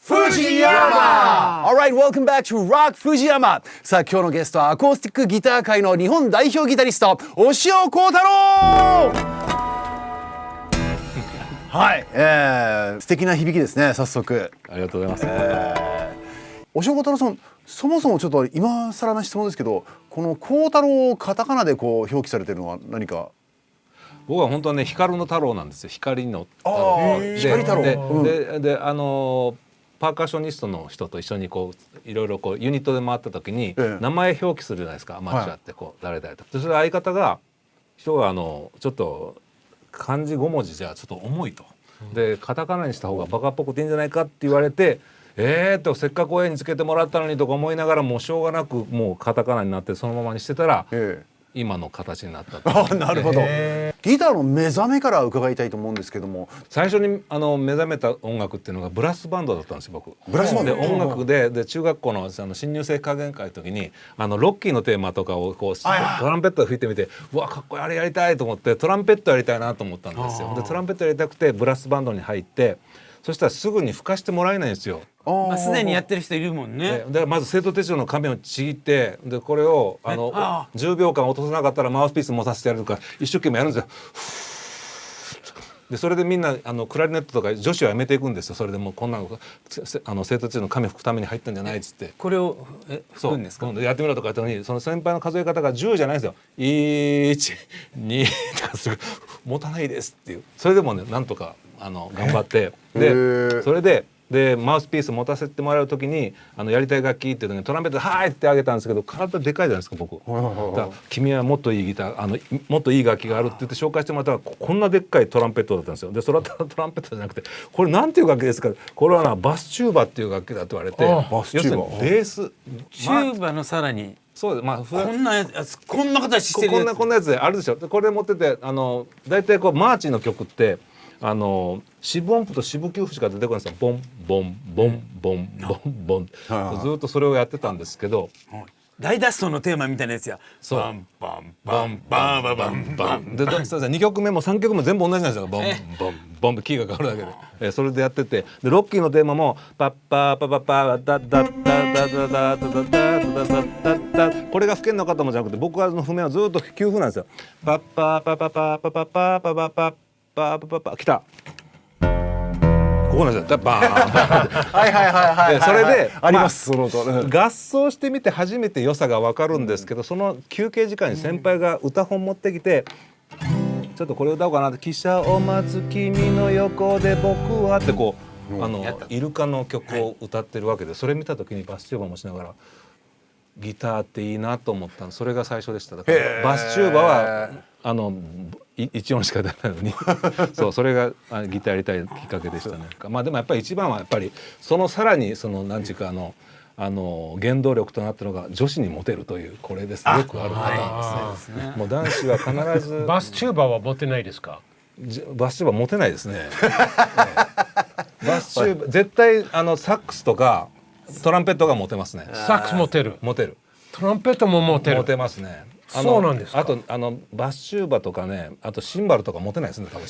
Fujiyama! Alright, welcome back to Rock Fujiyama! さあ、今日のゲストはアコースティックギター界の日本代表ギタリスト、押尾コータローはい、素敵な響きですね、早速。ありがとうございます。押尾コータローさん、そもそもちょっと今更な質問ですけど、このコータローをカタカナでこう表記されているのは何か？僕は本当はね、光の太郎なんですよ。光の太郎。光太郎。でパーカッショニストの人と一緒にこういろいろこうユニットで回った時に名前表記するじゃないですか。アマチュアってこう誰々と。でそれ相方が人がちょっと漢字5文字じゃちょっと重いと。でカタカナにした方がバカっぽくていいんじゃないかって言われて。とせっかく親につけてもらったのにとか思いながらもうしょうがなくもうカタカナになってそのままにしてたら今の形になったあ、なるほど。ギターの目覚めから伺いたいと思うんですけども、最初に目覚めた音楽っていうのがブラスバンドだったんですよ僕。ブラスバンドで音楽で中学校の新入生科学会の時にロッキーのテーマとかをこうトランペットで吹いてみて、うわかっこいいあれやりたいと思ってトランペットやりたいなと思ったんですよ。でトランペットやりたくてブラスバンドに入って、そしたらすぐに吹かしてもらえないんですよ。すでにやってる人いるもんね。でまず生徒手帳の紙をちぎって、でこれを10秒間落とさなかったらマウスピース持たせてやるとか一生懸命やるんですよ。でそれでみんなクラリネットとか女子はやめていくんですよ。それでもうこんなの生徒手帳の紙吹くために入ったんじゃないっつって、これを吹くんですか？今度やってみろとか言ったのに、その先輩の数え方が10じゃないんですよ。1、2とかすぐ持たないですっていう。それでもねなんとか頑張ってでそれでマウスピース持たせてもらう時にやりたい楽器っていうのにトランペットではいってあげたんですけど、体でかいじゃないですか僕。だから君はもっといいギターもっといい楽器があるって言って紹介してもらったらこんなでっかいトランペットだったんですよ。でそれはトランペットじゃなくて、これなんていう楽器ですか？これはバスチューバっていう楽器だと言われて、バスチューバ要するにベースチューバのさらにそうです。こんなやつこんな形してるやつこんなやつであるでしょ。でこれ持ってて大体こうマーチの曲って四分音符と四分九符しか出てこないんですよ。ボンボンボンボンボンボンずっとそれをやってたんですけど、大脱走のテーマみたいなやつや。そうバンバンバンバンバンバンバンで2曲目も3曲目全部同じなんですよ。ボンボンボンキーが変わるだけで、それでやってて、でロッキーのテーマもパッパーパパパダダダダダダダダダダダダ、これが吹けんのかともじゃなくて僕は譜面はずっと9符なんですよ。パッパーパパパパパパパパパパパパパ来た。ここなんですよ。バーンはいはいはいはい。それであります、その音。合奏してみて初めて良さが分かるんですけど、その休憩時間に先輩が歌本持ってきて、ちょっとこれ歌おうかなって、汽車を待つ君の横で僕はってこうイルカの曲を歌ってるわけで、それ見た時にバスチューバもしながらギターっていいなと思ったの。それが最初でした。だからバスチューバは1音しか出ないのにそれがギターやりたいきっかけでしたね。まあでもやっぱり一番はやっぱりそのさらに何ていうか原動力となったのが女子にモテるというこれですね。よくあるパターンですね。もう男子は必ずバスチューバーはモテないですか？バスチューバーモテないですね。バスチューバー絶対サックスとかトランペットがモテますね。サックスモテる。モテる。トランペットもモテる。モテますね。そうなんですか。あとバスチューバとかね、あとシンバルとかモテないですね多分。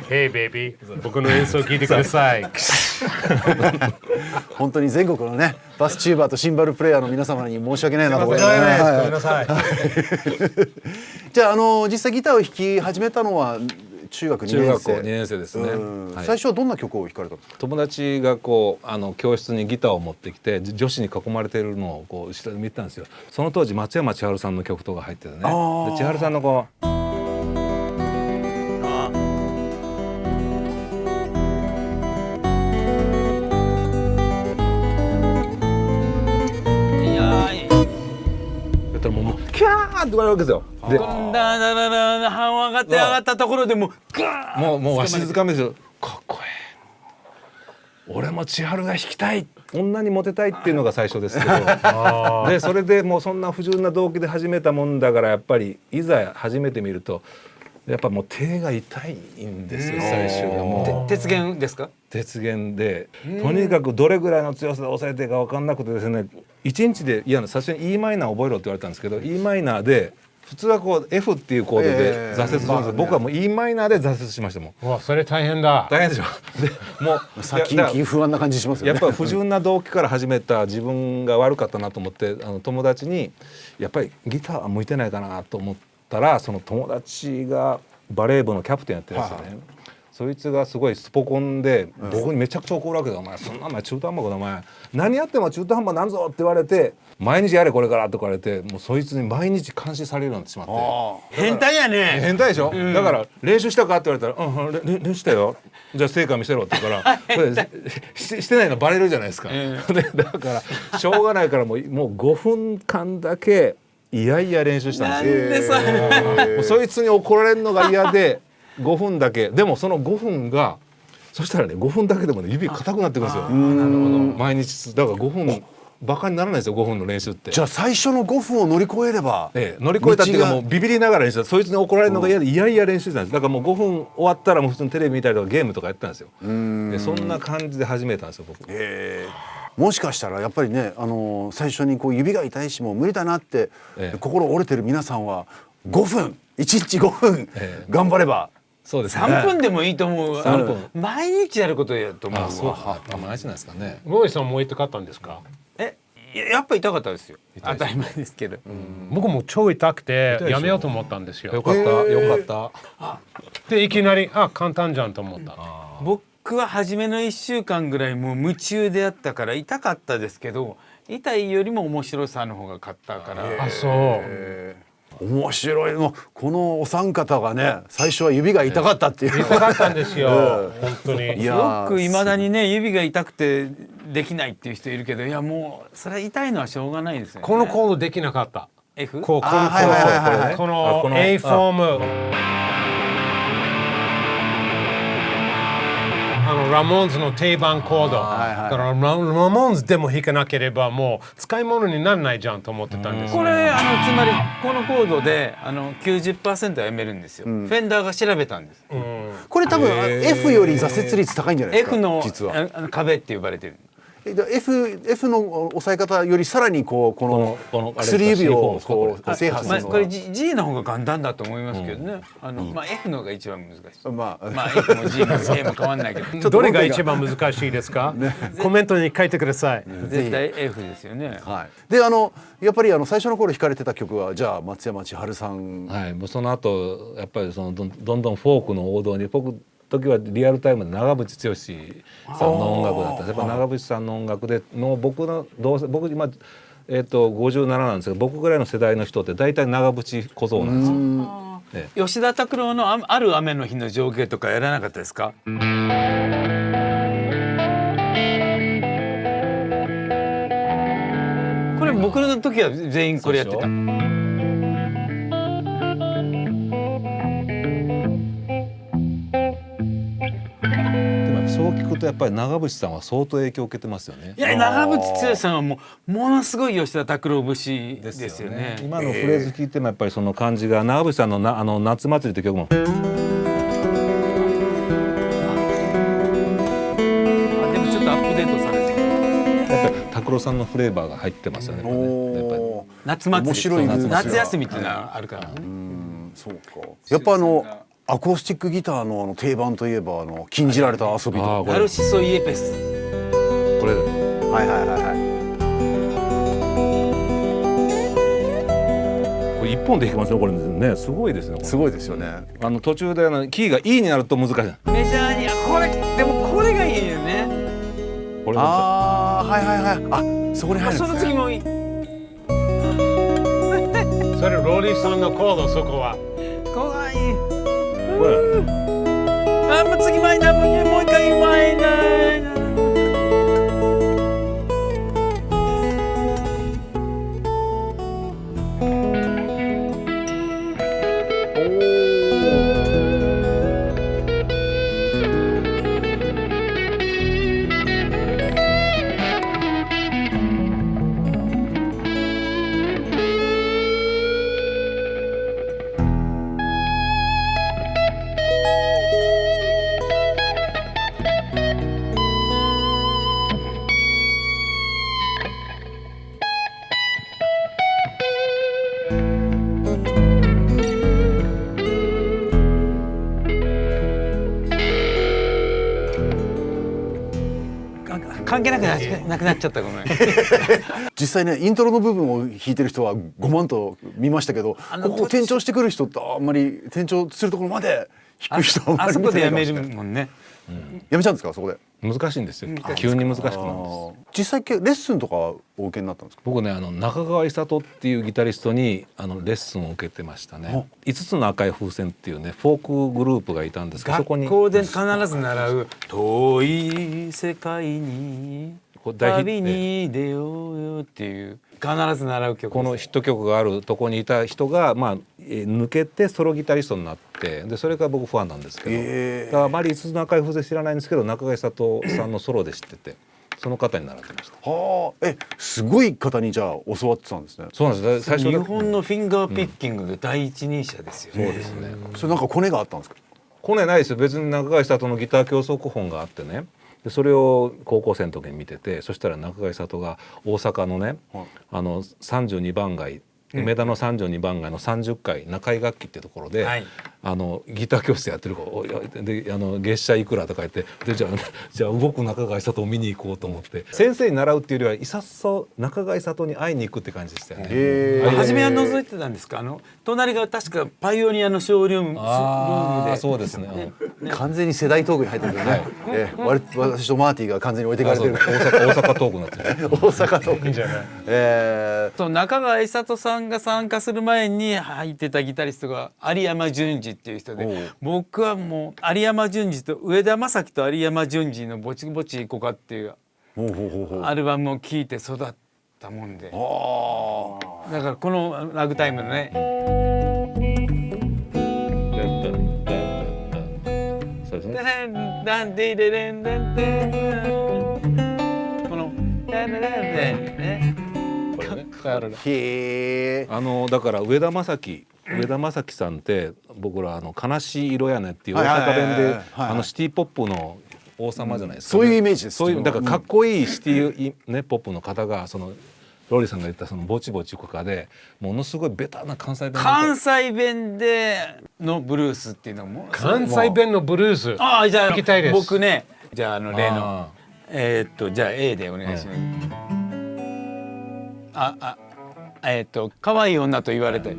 Hey baby、僕の演奏聞いてください。本当に全国のねバスチューバーとシンバルプレイヤーの皆様に申し訳ないなと思います。ごめんなさい。じゃあ実際ギターを弾き始めたのは中学2年生。中学校2年生ですね。最初はどんな曲を弾かれたんですか？友達がこう教室にギターを持ってきて女子に囲まれているのをこう後ろで見てたんですよ。その当時松山千春さんの曲とか入っててね。で千春さんのこうやったらもうキャーって言われるわけですよ。でだだだだ半上がって上がったところでもうガーンもうわしづかみですよ。かっこいい。俺も千春が弾きたい、女にモテたいっていうのが最初ですけどでそれでもうそんな不純な動機で始めたもんだから、やっぱりいざ始めてみるとやっぱもう手が痛いんですよ。最終がもう鉄弦ですか？鉄弦でとにかくどれぐらいの強さで抑えていいか分かんなくてですね、1日で最初に E マイナー覚えろって言われたんですけど、 E マイナーで普通はこう F っていうコードで挫折するんですけど、僕はもう E マイナーで挫折しましたもん。うわそれ大変だ。大変でしょ。でもう先行き不安な感じしますよね。やっぱり不純な動機から始めた自分が悪かったなと思って、友達にやっぱりギターは向いてないかなと思ったら、その友達がバレー部のキャプテンやってるんですよね。そいつがすごいスポコンで僕にめちゃくちゃ怒るわけだ。お前そんなお前中途半端かお前何やっても中途半端なんぞって言われて、毎日やれこれからって言われて、もうそいつに毎日監視されるようになってしまって。変態やね。変態でしょ、だから練習したかって言われたら「うん練習したよ、じゃあ成果見せろ」って言うからこれしてないのバレるじゃないですか、でだからしょうがないからもう5分間だけいやいや練習したんですよ。もうそいつに怒られるのが嫌で5分だけ。でもその5分がそしたらね5分だけでもね指硬くなってくるんですよ。毎日だから5分バカにならないですよ、5分の練習って。じゃあ最初の5分を乗り越えれば、乗り越えたっていうかもうビビりながら練習した。そいつに怒られるのが嫌でいやいや練習したんです。だからもう5分終わったらもう普通にテレビ見たりとかゲームとかやってたんですよ。でそんな感じで始めたんですよ僕。もしかしたらやっぱりね、最初にこう指が痛いしもう無理だなって、心折れてる皆さんは5分1日5分頑張れば、そうですね、3分でもいいと思う。 3分毎日やることやと思うわ。そうか、毎日なんですかね。ロイさんも痛かったんですか？やっぱ痛かったですよ。当たり前ですけど。僕も超痛くて痛いでしょやめようと思ったんですよ。よかった、よかった。でいきなり簡単じゃんと思った。僕は初めの1週間ぐらいもう夢中でやったから痛かったですけど、痛いよりも面白さの方が勝ったから。あ、そう。面白いの。このお三方がね、最初は指が痛かったっていう、痛かったんですよ、本当に。いやよくいまだにね指が痛くてできないっていう人いるけど、いやもうそれは痛いのはしょうがないですよね。このコードできなかった。 F？ このコはいはいはいはい、この A フォーム、ラモーンズの定番コード、だからラモーンズでも弾かなければもう使い物にならないじゃんと思ってたんです。これつまりこのコードで90% は読めるんですよ、フェンダーが調べたんです、これ多分 F より挫折率高いんじゃないですか。 F の実は壁って呼ばれてる。F の押さえ方よりさらにこの薬指をこう制覇するのは、これ G の方が簡単だと思いますけどね。F の方が一番難しい。まあF も G も A も変わんないけどどれが一番難しいですか？コメントに書いてください。絶対 F ですよね。はい。でやっぱり最初の頃弾かれてた曲はじゃあ松山千春さん。はい、もうその後やっぱりどんどんフォークの王道に、僕時はリアルタイムで長渕剛さんの音楽だったんです。やっぱ長渕さんの音楽での僕今57なんですけど、僕ぐらいの世代の人って大体長渕小僧なんですよ。吉田拓郎のある雨の日の情景とかやらなかったですか？これ僕の時は全員これやってた。そう聞くとやっぱり長渕さんは相当影響を受けてますよね。いや長渕剛さんはものすごい吉田拓郎節ですよね。今のフレーズ聞いてもやっぱりその感じが、長渕さんの夏祭りって曲もでもちょっとアップデートされてやっぱり拓郎さんのフレーバーが入ってますよね。やっぱり夏祭り、面白いですね夏休みっていうのはあるからね。そうか。やっぱアコースティックギターの定番といえば禁じられた遊びとか。ナルシソイエペス。これはいはいはいはい。これ一本で弾けますよこれね。すごいですね。すごいですよね。途中でキーが E になると難しい。メジャーにこれでもこれがいいよね。これああはいはいはい。あそこに入るんですね。その次もいい。それローリーさんのコード、そこは怖い。これもう次マイナー、もう一回マイナー。関係なくなっちゃったごめん。実際ねイントロの部分を弾いてる人は5万と見ましたけど、ここ転調してくる人ってあんまり転調するところまで弾く人はあんまりあそこでやめる見てないかもしれないもんね。やめちゃうんですかそこで。難しいんですよ。急に難しくなるんです。実際レッスンとかお受けになったんですか。僕ね中川勇人っていうギタリストにレッスンを受けてましたね。5つの赤い風船っていうねフォークグループがいたんですけど、そこに学校で必ず習う遠い世界に旅に出ようよっていう必ず習う曲です。このヒット曲があるとこにいた人が、抜けてソロギタリストになって、でそれから僕ファンなんですけど、だからあまり5つの赤い風船知らないんですけど、中川里さんのソロで知っててその方に習ってました。はあ、すごい方にじゃあ教わってたんですね。そうなんです。最初日本のフィンガーピッキングで第一人者ですよね。そうですね。それなんかコネがあったんですか。コネないですよ。別に中川里のギター教則本があってね、でそれを高校生の時に見てて、そしたら中川里が大阪のね、32番街梅田の32番街の30階中井楽器ってところで、ギター教室やってる子で月謝いくらとか言って、でじゃあ動く中川里を見に行こうと思って、先生に習うっていうよりはいさっそ中川里に会いに行くって感じでしたよね。初めは覗いてたんですか。隣が確かパイオニアのショールームで。そうですね。完全に世代トークに入ってるけどね。私とマーティが完全に置いてかれてる。大阪トークになってる。大阪トーク。いいんじゃない。中川勇人さんが参加する前に入ってたギタリストが有山淳二っていう人で、僕はもう有山淳二と上田正樹と有山淳二のぼちぼちいこかっていうアルバムを聴いて育ったもんで、だからこのラグタイムのね、そうですね。ダンディレレンデンデン、このダンデレンデンね、だから上田正樹さんって僕ら悲しい色やねっていう大阪弁でシティポップの王様じゃないですか、そういうイメージです。そういうだからかっこいいシティ、ポップの方がそのローリーさんが言ったそのぼちぼちこかでものすごいベタな関西弁でのブルースっていうのも関西弁のブルース。ああ、じゃあ聞きたいです。僕ね、じゃあ例のじゃあ A でお願いします。可愛い女と言われて。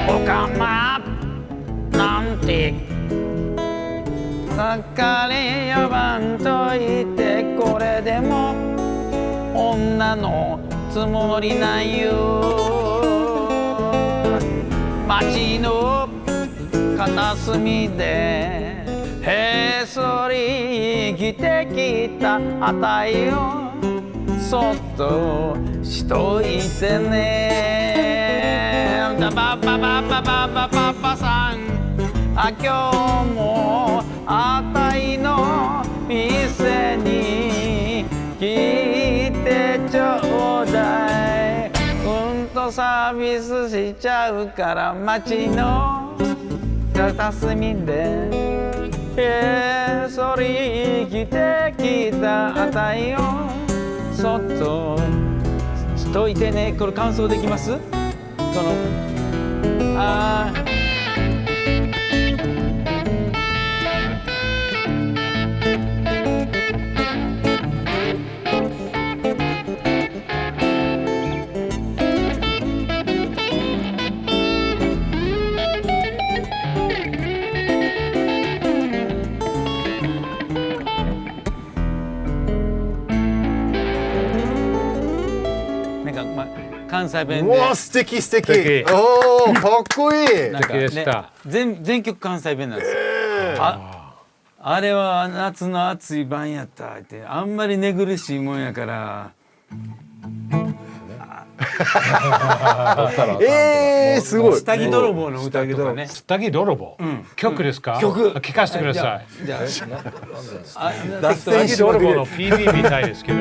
おかまなんて盛り呼ばんといて、これでも女のつもりなんよ。街の片隅でへそり生きてきたあたいをそっとしといてね。ババババババババさん、今日もあたいの店に来てちょうだい。サービスしちゃうから街の片隅でへそり生きてきたあたいをそっとしといてね。これ感想できます？その関西弁で。うわ、素敵素敵。おお、かっこいい。なんかね、全曲関西弁なんですよ。あれは夏の暑い晩やったって、あんまり寝苦しいもんやから。すごい。下着泥棒の歌とかね。下着泥棒。曲ですか？曲。聞かせてください。じゃあ下着泥棒の PV みたいですけど。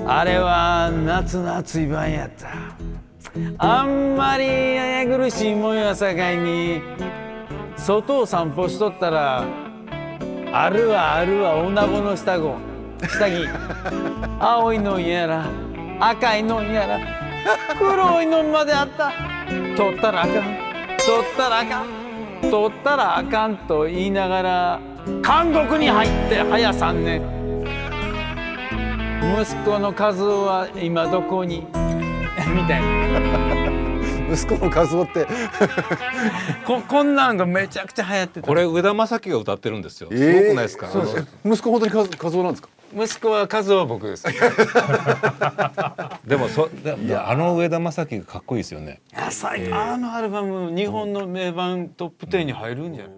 あれは夏の暑い晩やった。あんまり寝苦しいもんやさかいに外を散歩しとったらあるわあるわ女子の下着青いのやら赤いのやら黒いのまであった。取ったらあかん取ったらあかん取ったらあかんと言いながら監獄に入って早3年。息子の和夫は今どこにみたいな息子の和夫ってこんなんがめちゃくちゃ流行ってた。これ上田正樹が歌ってるんですよ。すごくないですか？息子本当に和夫なんですか？息子は和夫は僕です。でも上田正樹がかっこいいですよね。あのアルバム日本の名盤トップ10に入るんじゃない？